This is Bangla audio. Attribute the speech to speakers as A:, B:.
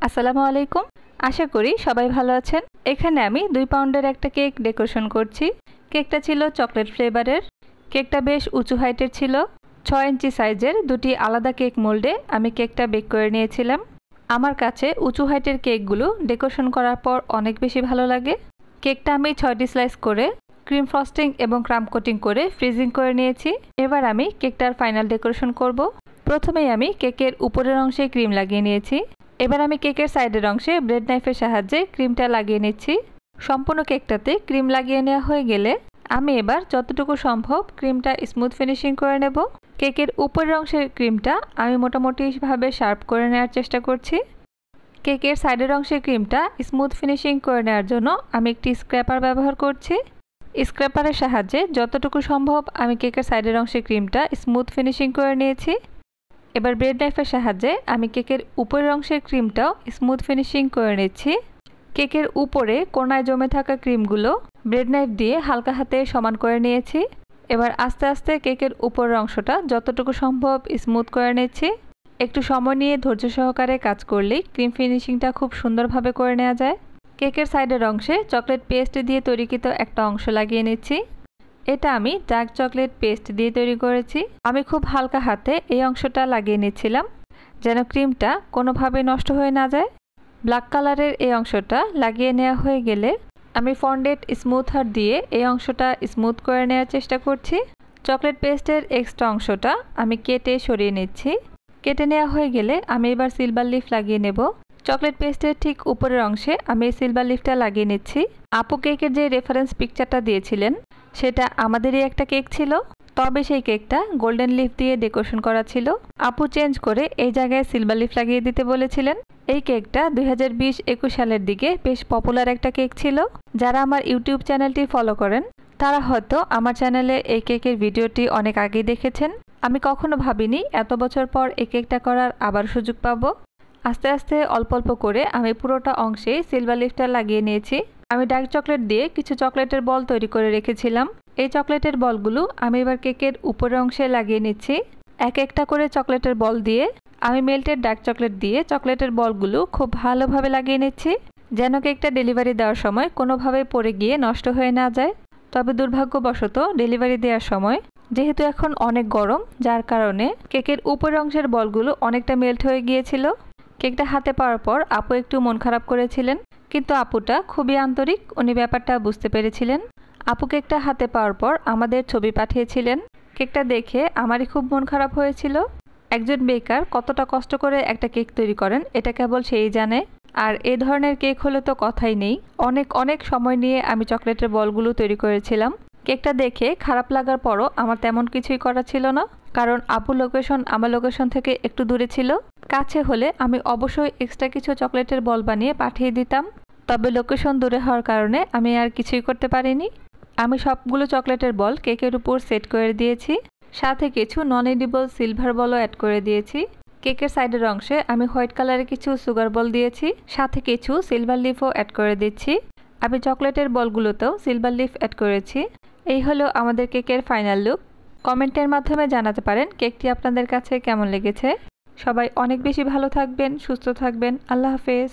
A: আসসালামু আলাইকুম। আশা করি সবাই ভালো আছেন। এখানে আমি 2 পাউন্ডের একটা কেক ডেকোরেশন করছি। কেকটা ছিল চকলেট ফ্লেভারের। কেকটা বেশ উঁচু হাইটের ছিল। 6 ইঞ্চি সাইজের দুটি আলাদা কেক মোল্ডে আমি কেকটা বেক করে নিয়েছিলাম। আমার কাছে উঁচু হাইটের কেকগুলো ডেকোরেশন করার পর অনেক বেশি ভালো লাগে। কেকটা আমি 6টি স্লাইস করে ক্রিম ফ্রস্টিং এবং ক্রাম্ব কোটিং করে ফ্রিজিং করে নিয়েছি। এবার আমি কেকটার ফাইনাল ডেকোরেশন করব। প্রথমেই আমি কেকের উপরের অংশে ক্রিম লাগিয়ে নিয়েছি। এবার আমি কেকের সাইডের অংশে ব্রেড নাইফের সাহায্যে ক্রিমটা লাগিয়ে নিচ্ছি। সম্পূর্ণ কেকটাতে ক্রিম লাগিয়ে নেওয়া হয়ে গেলে আমি এবার যতটুকু সম্ভব ক্রিমটা স্মুথ ফিনিশিং করে নেব। কেকের উপরের অংশের ক্রিমটা আমি মোটামুটিভাবে শার্প করে নেওয়ার চেষ্টা করছি। কেকের সাইডের অংশের ক্রিমটা স্মুথ ফিনিশিং করে নেওয়ার জন্য আমি একটি স্ক্র্যাপার ব্যবহার করছি। স্ক্র্যাপারের সাহায্যে যতটুকু সম্ভব আমি কেকের সাইডের অংশের ক্রিমটা স্মুথ ফিনিশিং করে নিয়েছি। এবার ব্রেড নাইফের সাহায্যে আমি কেকের উপরের অংশের ক্রিমটাও স্মুথ ফিনিশিং করে নিচ্ছি। কেকের উপরে কোণায় জমে থাকা ক্রিমগুলো ব্রেড নাইফ দিয়ে হালকা হাতে সমান করে নিয়েছি। এবার আস্তে আস্তে কেকের উপরের অংশটা যতটুকু সম্ভব স্মুথ করে নিচ্ছি। একটু সময় নিয়ে ধৈর্য সহকারে কাজ করলেই ক্রিম ফিনিশিংটা খুব সুন্দরভাবে করে নেওয়া যায়। কেকের সাইডের অংশে চকলেট পেস্ট দিয়ে তৈরিকৃত একটা অংশ লাগিয়ে নিচ্ছি। এটা আমি ডার্ক চকলেট পেস্ট দিয়ে তৈরি করেছি। আমি খুব হালকা হাতে এই অংশটা লাগিয়ে নিচ্ছিলাম যেন ক্রিমটা কোনোভাবে নষ্ট হয়ে না যায়। ব্ল্যাক কালারের এই অংশটা লাগিয়ে নেওয়া হয়ে গেলে আমি ফন্ডেন্ট স্মুথার দিয়ে এই অংশটা স্মুথ করে নেওয়ার চেষ্টা করছি। চকলেট পেস্টের এক্সট্রা অংশটা আমি কেটে সরিয়ে নিচ্ছি। কেটে নেওয়া হয়ে গেলে আমি এবার সিলভার লিফ লাগিয়ে নেব। চকলেট পেস্টের ঠিক উপরের অংশে আমি এই সিলভার লিফটা লাগিয়ে নিচ্ছি। আপু কেকের যে রেফারেন্স পিকচারটা দিয়েছিলেন সেটা আমাদেরই একটা কেক ছিল, তবে সেই কেকটা গোল্ডেন লিফ দিয়ে ডেকোরেশন করা ছিল। আপু চেঞ্জ করে এই জায়গায় সিলভার লিফ লাগিয়ে দিতে বলেছিলেন। এই কেকটা 2020-21 সালের দিকে বেশ পপুলার একটা কেক ছিল। যারা আমার ইউটিউব চ্যানেলটি ফলো করেন তারা হয়তো আমার চ্যানেলে এই কেকের ভিডিওটি অনেক আগেই দেখেছেন। আমি কখনো ভাবিনি এত বছর পর এই কেকটা করার আবার সুযোগ পাবো। আস্তে আস্তে অল্প অল্প করে আমি পুরোটা অংশে সিলভার লিফটা লাগিয়ে নিয়েছি। আমি ডার্ক চকলেট দিয়ে কিছু চকলেটের বল তৈরি করে রেখেছিলাম। এই চকলেটের বলগুলো আমি এবার কেকের উপরের অংশে লাগিয়ে নিচ্ছি। এক একটা করে চকলেটের বল দিয়ে আমি মেল্টেড ডার্ক চকলেট দিয়ে চকলেটের বলগুলো খুব ভালোভাবে লাগিয়ে নিচ্ছি যেন কেকটা ডেলিভারি দেওয়ার সময় কোনোভাবে পড়ে গিয়ে নষ্ট হয়ে না যায়। তবে দুর্ভাগ্যবশত ডেলিভারি দেওয়ার সময় যেহেতু এখন অনেক গরম, যার কারণে কেকের উপরের অংশের বলগুলো অনেকটা মেল্ট হয়ে গিয়েছিল। কেকটা হাতে পাওয়ার পর আপু একটু মন খারাপ করেছিলেন, কিন্তু আপুটা খুবই আন্তরিক, উনি ব্যাপারটা বুঝতে পেরেছিলেন। আপু কেকটা হাতে পাওয়ার পর আমাদের ছবি পাঠিয়েছিলেন। কেকটা দেখে আমারই খুব মন খারাপ হয়েছিল। একজন বেকার কতটা কষ্ট করে একটা কেক তৈরি করেন এটা কেবল সেই জানে। আর এই ধরনের কেক হলে তো কথাই নেই। অনেক অনেক সময় নিয়ে আমি চকলেটের বলগুলো তৈরি করেছিলাম। কেকটা দেখে খারাপ লাগার পরও আমার তেমন কিছুই করা ছিল না, কারণ আপুর লোকেশন আমার লোকেশন থেকে একটু দূরে ছিল। কাছে হলে আমি অবশ্যই এক্সট্রা কিছু চকলেটের বল বানিয়ে পাঠিয়ে দিতাম, তবে লোকেশন দূরে হওয়ার কারণে আমি আর কিছুই করতে পারিনি। আমি সবগুলো চকলেটের বল কেকের উপর সেট করে দিয়েছি, সাথে কিছু নন এডিবল সিলভার বলও অ্যাড করে দিয়েছি। কেকের সাইডের অংশে আমি হোয়াইট কালারের কিছু সুগার বল দিয়েছি, সাথে কিছু সিলভার লিফও অ্যাড করে দিচ্ছি। আমি চকলেটের বলগুলোতেও সিলভার লিফ অ্যাড করেছি। এই হলো আমাদের কেকের ফাইনাল লুক। কমেন্টের মাধ্যমে জানাতে পারেন কেকটি আপনাদের কাছে কেমন লেগেছে। সবাই অনেক বেশি ভালো থাকবেন, সুস্থ থাকবেন। আল্লাহ হাফেজ।